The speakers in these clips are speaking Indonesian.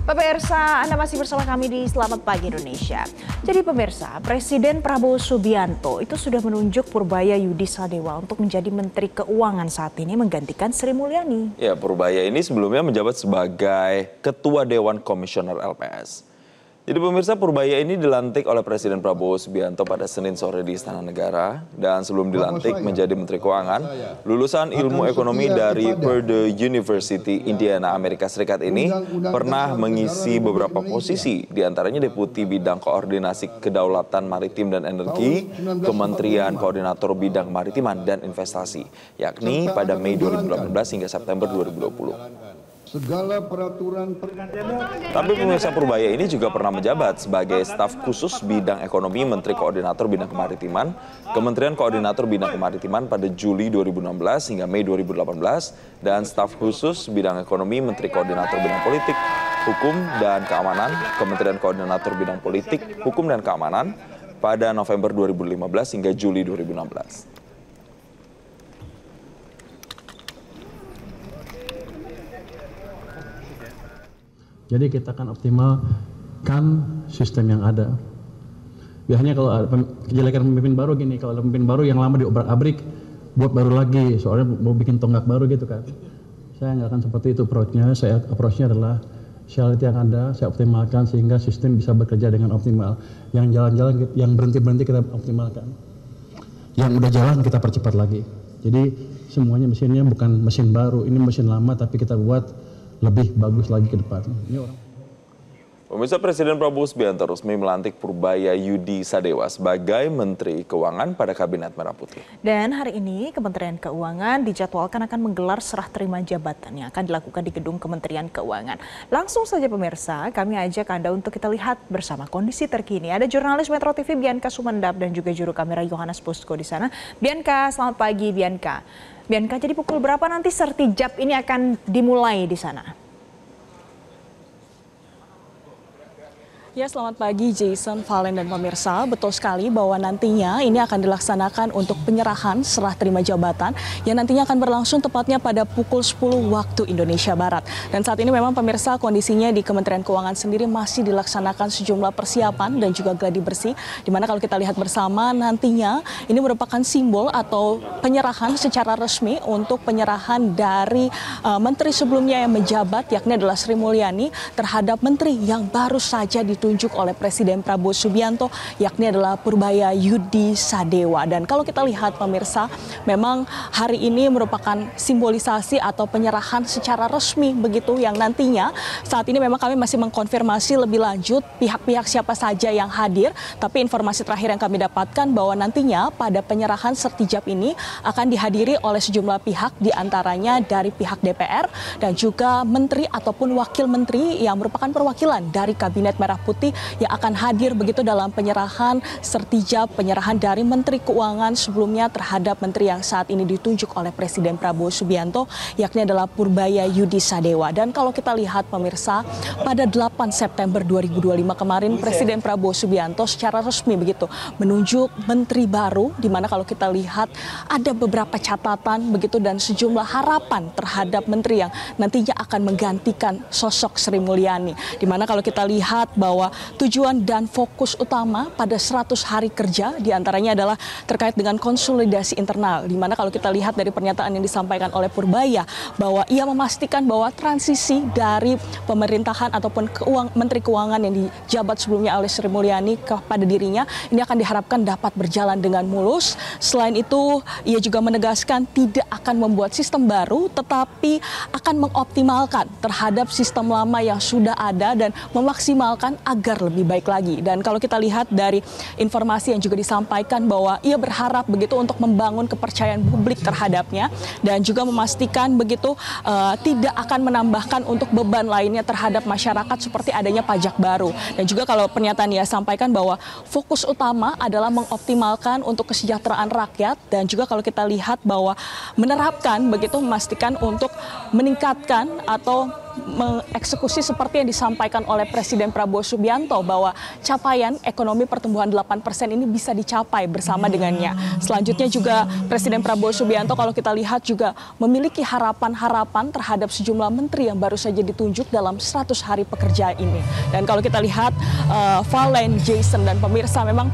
Pemirsa, Anda masih bersama kami di Selamat Pagi Indonesia. Jadi pemirsa, Presiden Prabowo Subianto itu sudah menunjuk Purbaya Yudi Sadewa untuk menjadi Menteri Keuangan saat ini menggantikan Sri Mulyani. Ya, Purbaya ini sebelumnya menjabat sebagai Ketua Dewan Komisioner LPS. Jadi pemirsa, Purbaya ini dilantik oleh Presiden Prabowo Subianto pada Senin sore di Istana Negara. Dan sebelum dilantik menjadi Menteri Keuangan, lulusan ilmu ekonomi dari Purdue University, Indiana, Amerika Serikat ini pernah mengisi beberapa posisi, diantaranya Deputi Bidang Koordinasi Kedaulatan Maritim dan Energi, Kementerian Koordinator Bidang Kemaritiman dan Investasi, yakni pada Mei 2018 hingga September 2020. Segala peraturan Tapi pemirsa, Purbaya ini juga pernah menjabat sebagai staf khusus bidang ekonomi Menteri Koordinator Bidang Kemaritiman, Kementerian Koordinator Bidang Kemaritiman pada Juli 2016 hingga Mei 2018, dan staf khusus bidang ekonomi Menteri Koordinator Bidang Politik, Hukum dan Keamanan, Kementerian Koordinator Bidang Politik, Hukum dan Keamanan pada November 2015 hingga Juli 2016. Jadi kita akan optimalkan sistem yang ada. Biasanya kalau kejelekan pemimpin baru gini, kalau ada pemimpin baru yang lama diobrak-abrik, buat baru lagi, soalnya mau bikin tonggak baru gitu kan. Saya nggak akan seperti itu approach-nya. Approach-nya adalah reality yang ada, saya optimalkan sehingga sistem bisa bekerja dengan optimal. Yang jalan-jalan, yang berhenti-berhenti kita optimalkan. Yang udah jalan kita percepat lagi. Jadi semuanya mesinnya bukan mesin baru, ini mesin lama tapi kita buat lebih bagus lagi ke depan. Pemirsa, Presiden Prabowo Subianto resmi melantik Purbaya Yudi Sadewa sebagai Menteri Keuangan pada Kabinet Merah Putih. Dan hari ini Kementerian Keuangan dijadwalkan akan menggelar serah terima jabatan yang akan dilakukan di gedung Kementerian Keuangan. Langsung saja pemirsa, kami ajak Anda untuk kita lihat bersama kondisi terkini. Ada jurnalis Metro TV Bianca Sumendap dan juga juru kamera Yohanes Pusko di sana. Bianca, selamat pagi Bianca. Bianca, jadi pukul berapa nanti sertijab ini akan dimulai di sana? Ya, selamat pagi Jason, Valen, dan pemirsa. Betul sekali bahwa nantinya ini akan dilaksanakan untuk penyerahan serah terima jabatan yang nantinya akan berlangsung tepatnya pada pukul 10 waktu Indonesia Barat. Dan saat ini memang pemirsa kondisinya di Kementerian Keuangan sendiri masih dilaksanakan sejumlah persiapan dan juga gladi bersih. Dimana kalau kita lihat bersama nantinya ini merupakan simbol atau penyerahan secara resmi untuk penyerahan dari menteri sebelumnya yang menjabat, yakni adalah Sri Mulyani, terhadap menteri yang baru saja ditunjuk oleh Presiden Prabowo Subianto, yakni adalah Purbaya Yudi Sadewa. Dan kalau kita lihat pemirsa, memang hari ini merupakan simbolisasi atau penyerahan secara resmi begitu, yang nantinya saat ini memang kami masih mengkonfirmasi lebih lanjut pihak-pihak siapa saja yang hadir. Tapi informasi terakhir yang kami dapatkan bahwa nantinya pada penyerahan sertijab ini akan dihadiri oleh sejumlah pihak, diantaranya dari pihak DPR dan juga menteri ataupun wakil menteri yang merupakan perwakilan dari Kabinet Merah Putih yang akan hadir begitu dalam penyerahan sertijab, penyerahan dari Menteri Keuangan sebelumnya terhadap menteri yang saat ini ditunjuk oleh Presiden Prabowo Subianto, yakni adalah Purbaya Yudi Sadewa. Dan kalau kita lihat pemirsa, pada 8 September 2025 kemarin Presiden Prabowo Subianto secara resmi begitu menunjuk menteri baru, di mana kalau kita lihat ada beberapa catatan begitu dan sejumlah harapan terhadap menteri yang nantinya akan menggantikan sosok Sri Mulyani. Di mana kalau kita lihat bahwa tujuan dan fokus utama pada 100 hari kerja diantaranya adalah terkait dengan konsolidasi internal, di mana kalau kita lihat dari pernyataan yang disampaikan oleh Purbaya bahwa ia memastikan bahwa transisi dari pemerintahan ataupun Menteri Keuangan yang dijabat sebelumnya oleh Sri Mulyani kepada dirinya ini akan diharapkan dapat berjalan dengan mulus. Selain itu, ia juga menegaskan tidak akan membuat sistem baru tetapi akan mengoptimalkan terhadap sistem lama yang sudah ada dan memaksimalkan agar lebih baik lagi. Dan kalau kita lihat dari informasi yang juga disampaikan bahwa ia berharap begitu untuk membangun kepercayaan publik terhadapnya dan juga memastikan begitu tidak akan menambahkan untuk beban lainnya terhadap masyarakat seperti adanya pajak baru. Dan juga kalau pernyataan ia sampaikan bahwa fokus utama adalah mengoptimalkan untuk kesejahteraan rakyat dan juga kalau kita lihat bahwa menerapkan begitu memastikan untuk meningkatkan atau mengeksekusi seperti yang disampaikan oleh Presiden Prabowo Subianto bahwa capaian ekonomi pertumbuhan 8% ini bisa dicapai bersama dengannya. Selanjutnya juga Presiden Prabowo Subianto kalau kita lihat juga memiliki harapan-harapan terhadap sejumlah menteri yang baru saja ditunjuk dalam 100 hari pekerja ini. Dan kalau kita lihat Valen, Jason dan pemirsa memang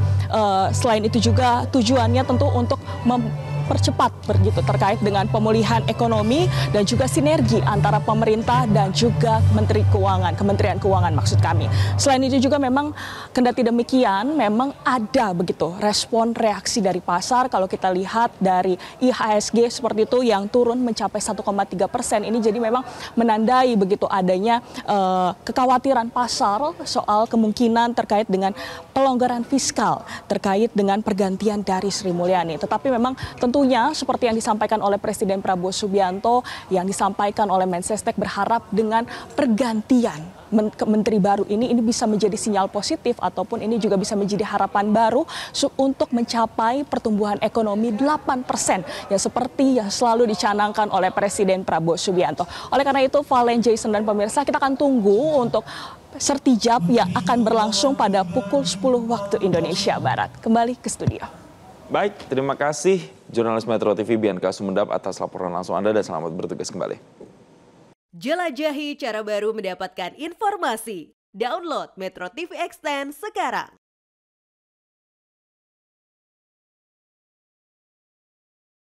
selain itu juga tujuannya tentu untuk mempercepat begitu terkait dengan pemulihan ekonomi dan juga sinergi antara pemerintah dan juga Kementerian Keuangan maksud kami. Selain itu juga memang kendati demikian memang ada begitu respon reaksi dari pasar. Kalau kita lihat dari IHSG seperti itu yang turun mencapai 1,3% ini, jadi memang menandai begitu adanya kekhawatiran pasar soal kemungkinan terkait dengan pelonggaran fiskal terkait dengan pergantian dari Sri Mulyani. Tetapi memang tentunya seperti yang disampaikan oleh Presiden Prabowo Subianto, yang disampaikan oleh Mensesnek, berharap dengan pergantian menteri baru ini bisa menjadi sinyal positif ataupun ini juga bisa menjadi harapan baru untuk mencapai pertumbuhan ekonomi 8% yang seperti yang selalu dicanangkan oleh Presiden Prabowo Subianto. Oleh karena itu, Valen, Jason dan pemirsa, kita akan tunggu untuk sertijab yang akan berlangsung pada pukul 10 waktu Indonesia Barat. Kembali ke studio. Baik, terima kasih jurnalis Metro TV Bianca Sumendap atas laporan langsung Anda dan selamat bertugas kembali. Jelajahi cara baru mendapatkan informasi. Download Metro TV Extend sekarang.